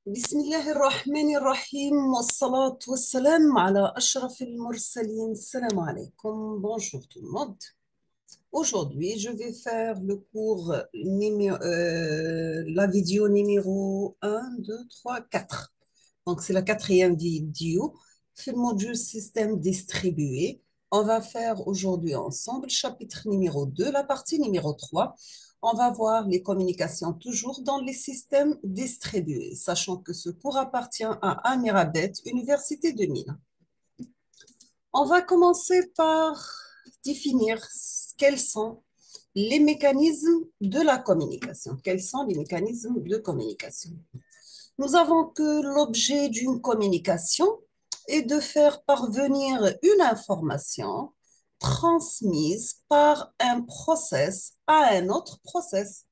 بسم الله الرحمن الرحيم والصلاة والسلام على أشرف المرسلين. Salam alaikum. Bonjour tout le monde. Aujourd'hui, je vais faire le cours, la vidéo numéro 1, 2, 3, 4. Donc, c'est la quatrième vidéo. C'est le module système distribué. On va faire aujourd'hui ensemble chapitre numéro 2, la partie numéro 3. On va voir les communications toujours dans les systèmes distribués, sachant que ce cours appartient à Amirabet, Université de Milan. On va commencer par définir quels sont les mécanismes de la communication. Quels sont les mécanismes de communication? Nous avons que l'objet d'une communication est de faire parvenir une information transmise par un process à un autre process,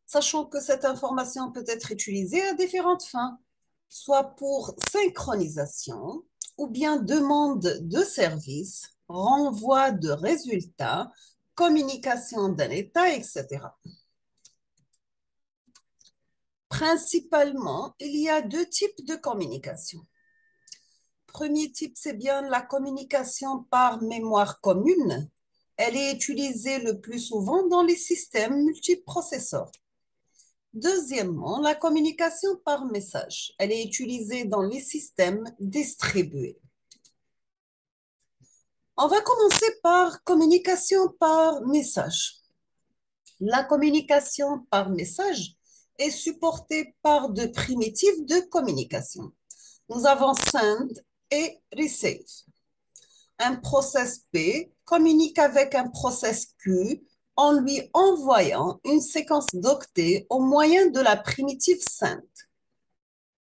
sachant que cette information peut être utilisée à différentes fins, soit pour synchronisation ou bien demande de service, renvoi de résultats, communication d'un état, etc. Principalement, il y a deux types de communication. Premier type, c'est bien la communication par mémoire commune. Elle est utilisée le plus souvent dans les systèmes multiprocesseurs. Deuxièmement, la communication par message. Elle est utilisée dans les systèmes distribués. On va commencer par communication par message. La communication par message est supportée par deux primitives de communication. Nous avons send et receive. Un process P communique avec un process Q en lui envoyant une séquence d'octets au moyen de la primitive send.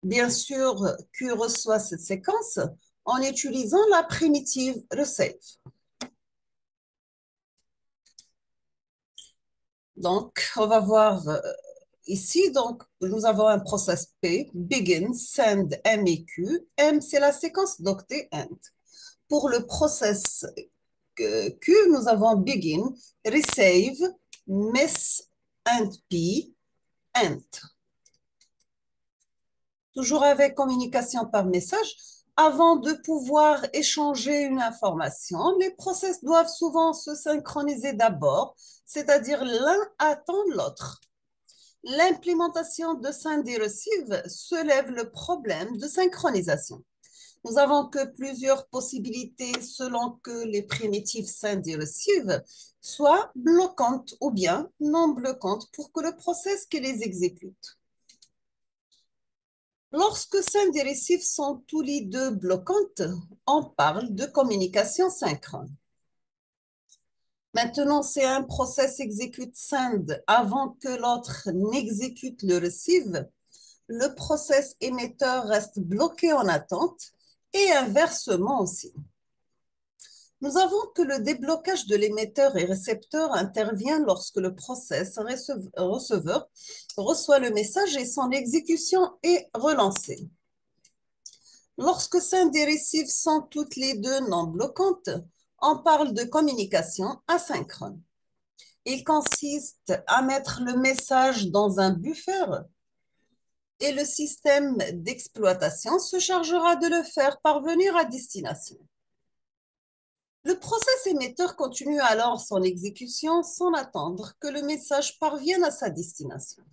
Bien sûr, Q reçoit cette séquence en utilisant la primitive receive. Donc, on va voir ici, donc, nous avons un process P, begin, send, M et Q. M, c'est la séquence d'octets end. Pour le process Q, nous avons begin, receive, miss and P, end. Toujours avec communication par message, avant de pouvoir échanger une information, les process doivent souvent se synchroniser d'abord, c'est-à-dire l'un attend l'autre. L'implémentation de send et receive soulève le problème de synchronisation. Nous avons que plusieurs possibilités selon que les primitives send et receive soient bloquantes ou bien non bloquantes pour que le process qui les exécute. Lorsque send et receive sont tous les deux bloquantes, on parle de communication synchrone. Maintenant, si un process exécute send avant que l'autre n'exécute le receive, le process émetteur reste bloqué en attente et inversement aussi. Nous avons que le déblocage de l'émetteur et récepteur intervient lorsque le process receveur reçoit le message et son exécution est relancée. Lorsque send et receive sont toutes les deux non bloquantes, on parle de communication asynchrone. Il consiste à mettre le message dans un buffer et le système d'exploitation se chargera de le faire parvenir à destination. Le process émetteur continue alors son exécution sans attendre que le message parvienne à sa destination.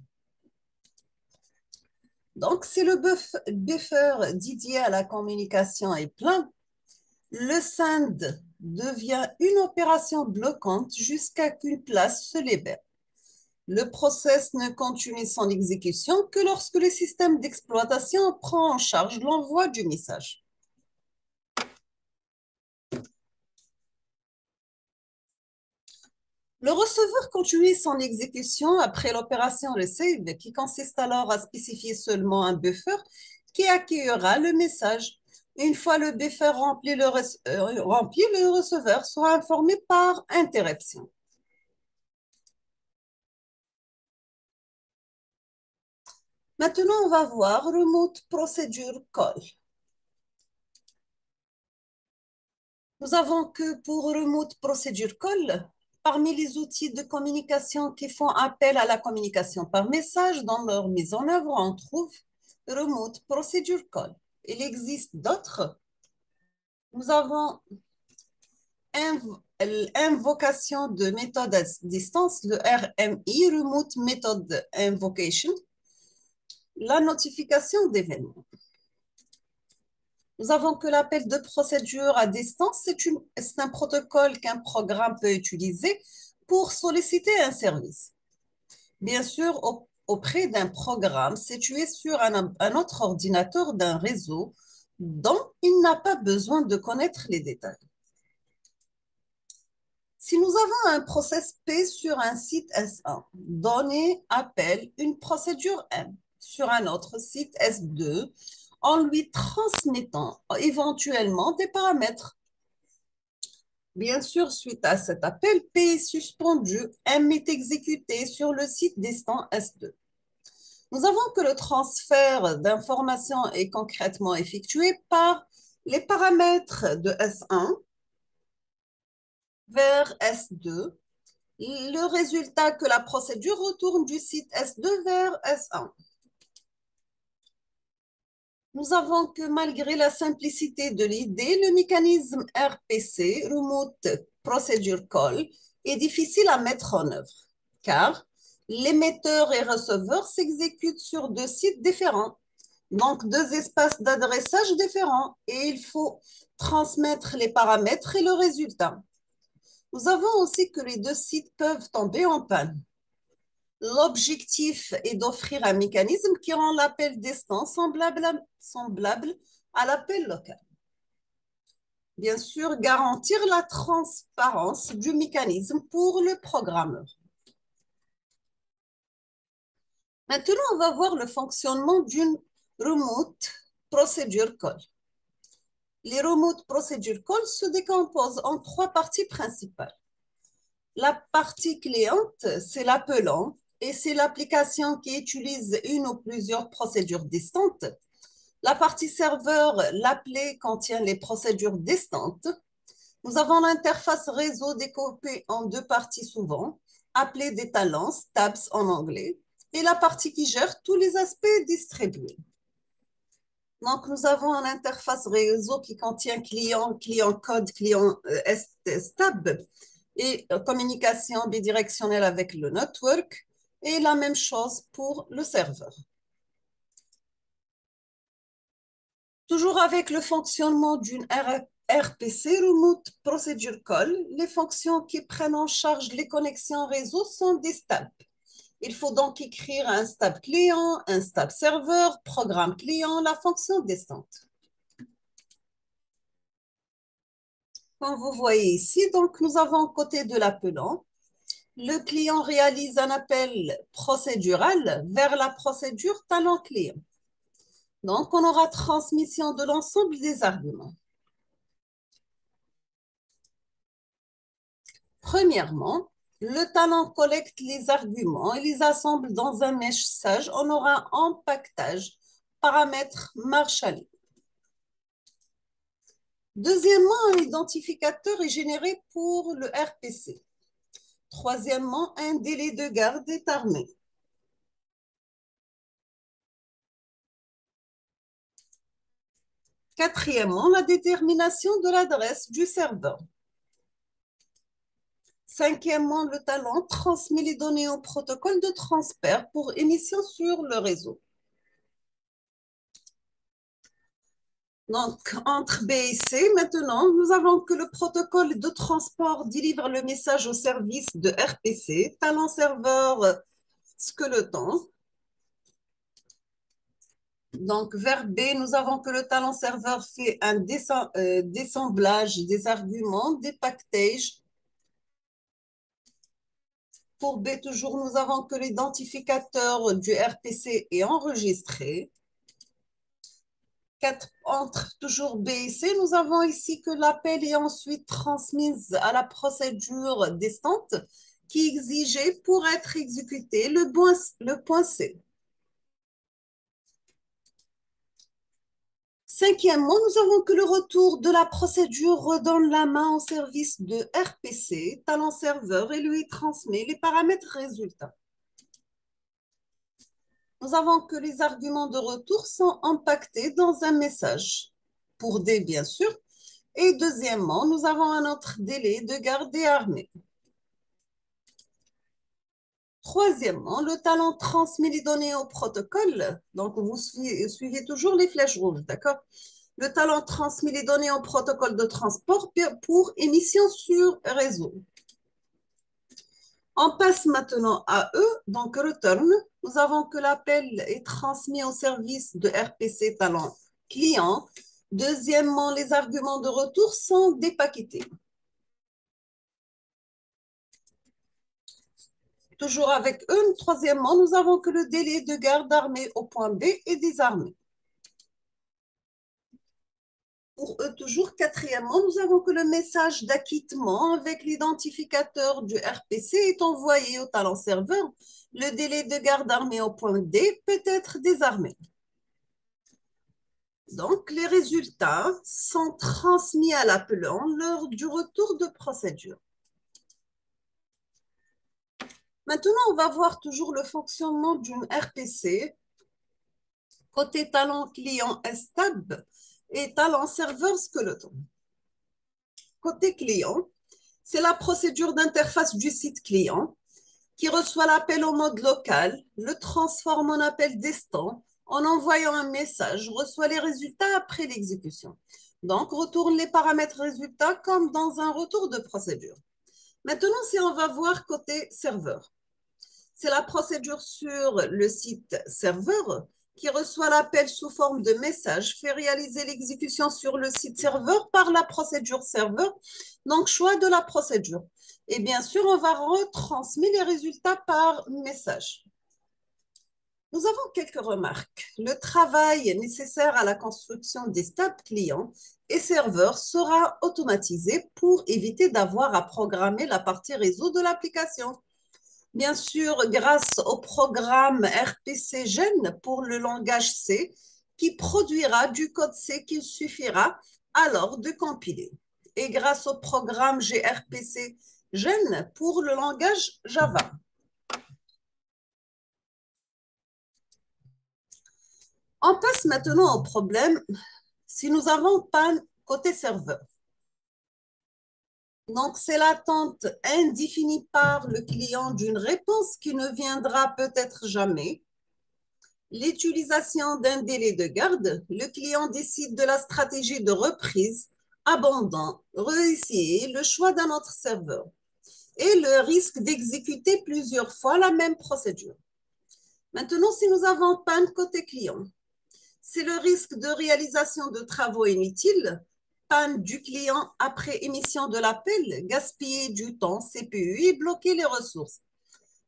Donc, si le buffer dédié à la communication est plein, le send devient une opération bloquante jusqu'à qu'une place se libère. Le process ne continue son exécution que lorsque le système d'exploitation prend en charge l'envoi du message. Le receveur continue son exécution après l'opération receive, qui consiste alors à spécifier seulement un buffer qui accueillera le message. Une fois le buffer rempli, le receveur sera informé par interruption. Maintenant, on va voir Remote Procedure Call. Nous avons que pour Remote Procedure Call, parmi les outils de communication qui font appel à la communication par message dans leur mise en œuvre, on trouve Remote Procedure Call. Il existe d'autres. Nous avons l'invocation de méthode à distance, le RMI, Remote Method Invocation, la notification d'événements. Nous avons que l'appel de procédure à distance, c'est un protocole qu'un programme peut utiliser pour solliciter un service. Bien sûr, auprès d'un programme situé sur un autre ordinateur d'un réseau dont il n'a pas besoin de connaître les détails. Si nous avons un process P sur un site S1, donné appelle une procédure M sur un autre site S2 en lui transmettant éventuellement des paramètres. Bien sûr, suite à cet appel, P est suspendu, M est exécuté sur le site destin S2. Nous avons que le transfert d'informations est concrètement effectué par les paramètres de S1 vers S2. Le résultat que la procédure retourne du site S2 vers S1. Nous avons que malgré la simplicité de l'idée, le mécanisme RPC, Remote Procedure Call, est difficile à mettre en œuvre, car l'émetteur et receveur s'exécutent sur deux sites différents, donc deux espaces d'adressage différents, et il faut transmettre les paramètres et le résultat. Nous avons aussi que les deux sites peuvent tomber en panne. L'objectif est d'offrir un mécanisme qui rend l'appel distant semblable à l'appel local. Bien sûr, garantir la transparence du mécanisme pour le programmeur. Maintenant, on va voir le fonctionnement d'une Remote Procedure Call. Les Remote Procedure Calls se décomposent en trois parties principales. La partie cliente, c'est l'appelant et c'est l'application qui utilise une ou plusieurs procédures distantes. La partie serveur, l'appelé contient les procédures distantes. Nous avons l'interface réseau découpée en deux parties souvent, appelée des talents, tabs en anglais, et la partie qui gère tous les aspects distribués. Donc, nous avons une interface réseau qui contient client, client code, client stab et communication bidirectionnelle avec le network et la même chose pour le serveur. Toujours avec le fonctionnement d'une RPC, Remote Procedure Call, les fonctions qui prennent en charge les connexions réseau sont des stabs. Il faut donc écrire un stab client, un stab serveur, programme client, la fonction distante. Comme vous voyez ici, donc nous avons côté de l'appelant, le client réalise un appel procédural vers la procédure talent client. Donc, on aura transmission de l'ensemble des arguments. Premièrement, le talent collecte les arguments et les assemble dans un message. On aura un empaquetage, paramètre Marshall. Deuxièmement, un identificateur est généré pour le RPC. Troisièmement, un délai de garde est armé. Quatrièmement, la détermination de l'adresse du serveur. Cinquièmement, le talent transmet les données au protocole de transfert pour émission sur le réseau. Donc, entre B et C, maintenant, nous avons que le protocole de transport délivre le message au service de RPC, talent serveur skeleton. Donc, vers B, nous avons que le talent serveur fait un dessemblage des arguments, des packages. Pour B, toujours, nous avons que l'identificateur du RPC est enregistré. Entre toujours B et C, nous avons ici que l'appel est ensuite transmis à la procédure distante qui exigeait pour être exécuté le point C. Cinquièmement, nous avons que le retour de la procédure redonne la main au service de RPC, talent serveur, et lui transmet les paramètres résultats. nous avons que les arguments de retour sont impactés dans un message, pour D, bien sûr. Et deuxièmement, nous avons un autre délai de garde armée. Troisièmement, le talent transmet les données au protocole. Donc, vous suivez toujours les flèches rouges, d'accord? Le talent transmet les données au protocole de transport pour émission sur réseau. On passe maintenant à E, donc return. Nous avons que l'appel est transmis au service de RPC talent client. Deuxièmement, les arguments de retour sont dépaquetés. Toujours avec E, troisièmement, nous avons que le délai de garde armée au point B est désarmé. Pour eux, toujours, quatrièmement, nous avons que le message d'acquittement avec l'identificateur du RPC est envoyé au talent serveur. Le délai de garde armée au point D peut être désarmé. Donc, les résultats sont transmis à l'appelant lors du retour de procédure. Maintenant, on va voir toujours le fonctionnement d'une RPC côté talent client STAB et talent serveur skeleton. Côté client, c'est la procédure d'interface du site client qui reçoit l'appel au mode local, le transforme en appel distant en envoyant un message, reçoit les résultats après l'exécution. Donc, retourne les paramètres résultats comme dans un retour de procédure. Maintenant, si on va voir côté serveur, c'est la procédure sur le site serveur qui reçoit l'appel sous forme de message, fait réaliser l'exécution sur le site serveur par la procédure serveur, donc choix de la procédure. Et bien sûr, on va retransmettre les résultats par message. Nous avons quelques remarques. Le travail nécessaire à la construction des stades clients et serveurs sera automatisé pour éviter d'avoir à programmer la partie réseau de l'application. Bien sûr, grâce au programme RPC Gen pour le langage C, qui produira du code C qu'il suffira alors de compiler. Et grâce au programme gRPC Gen pour le langage Java. On passe maintenant au problème si nous avons panne côté serveur. Donc, c'est l'attente indéfinie par le client d'une réponse qui ne viendra peut-être jamais. L'utilisation d'un délai de garde, le client décide de la stratégie de reprise, abandon, réessayer le choix d'un autre serveur et le risque d'exécuter plusieurs fois la même procédure. Maintenant, si nous avons panne côté client, c'est le risque de réalisation de travaux inutiles, panne du client après émission de l'appel, gaspiller du temps CPU et bloquer les ressources.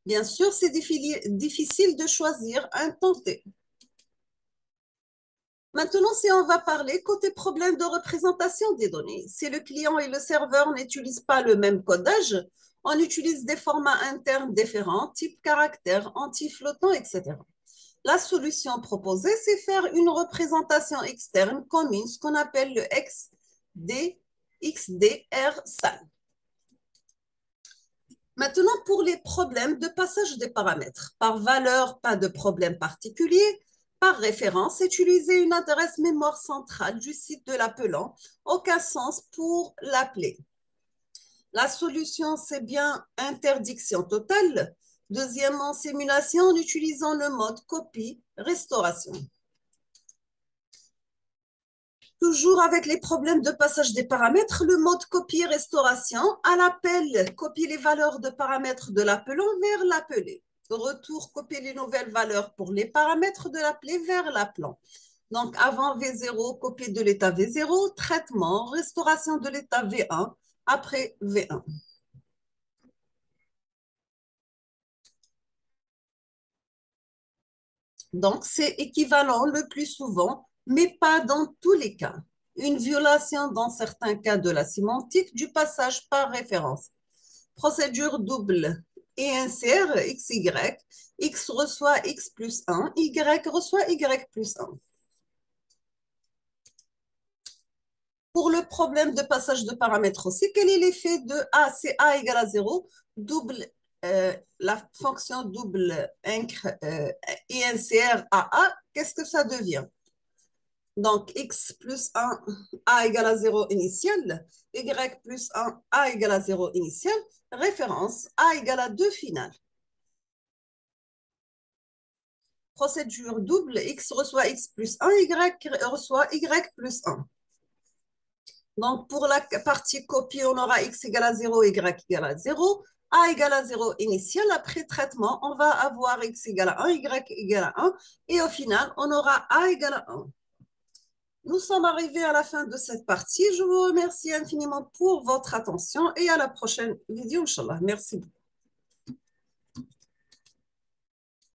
Bien sûr, c'est difficile de choisir un temps T. Maintenant, si on va parler côté problème de représentation des données, si le client et le serveur n'utilisent pas le même codage, on utilise des formats internes différents, type caractère, anti-flottant, etc. La solution proposée, c'est faire une représentation externe commune, ce qu'on appelle le XDR-SAN. Maintenant, pour les problèmes de passage des paramètres, par valeur, pas de problème particulier. Par référence, utiliser une adresse mémoire centrale du site de l'appelant, aucun sens pour l'appeler. La solution, c'est bien interdiction totale. Deuxièmement, simulation en utilisant le mode copie, restauration. Toujours avec les problèmes de passage des paramètres, le mode copie-restauration, à l'appel, copie les valeurs de paramètres de l'appelant vers l'appelé. Retour, copier les nouvelles valeurs pour les paramètres de l'appelé vers l'appelant. Donc, avant V0, copier de l'état V0, traitement, restauration de l'état V1, après V1. Donc, c'est équivalent le plus souvent, mais pas dans tous les cas. Une violation dans certains cas de la sémantique du passage par référence. Procédure double et insère XY. X reçoit X plus 1, Y reçoit Y plus 1. Pour le problème de passage de paramètres aussi, quel est l'effet de A, c'est A égale à 0, double la fonction double INCR à A, qu'est-ce que ça devient? Donc, x plus 1, a égale à 0 initial, y plus 1, a égale à 0 initial, référence, a égale à 2 finale. Procédure double, x reçoit x plus 1, y reçoit y plus 1. Donc, pour la partie copie, on aura x égale à 0, y égale à 0, a égale à 0 initial. Après traitement, on va avoir x égale à 1, y égale à 1, et au final, on aura a égale à 1. Nous sommes arrivés à la fin de cette partie. Je vous remercie infiniment pour votre attention et à la prochaine vidéo, Inch'Allah. Merci beaucoup.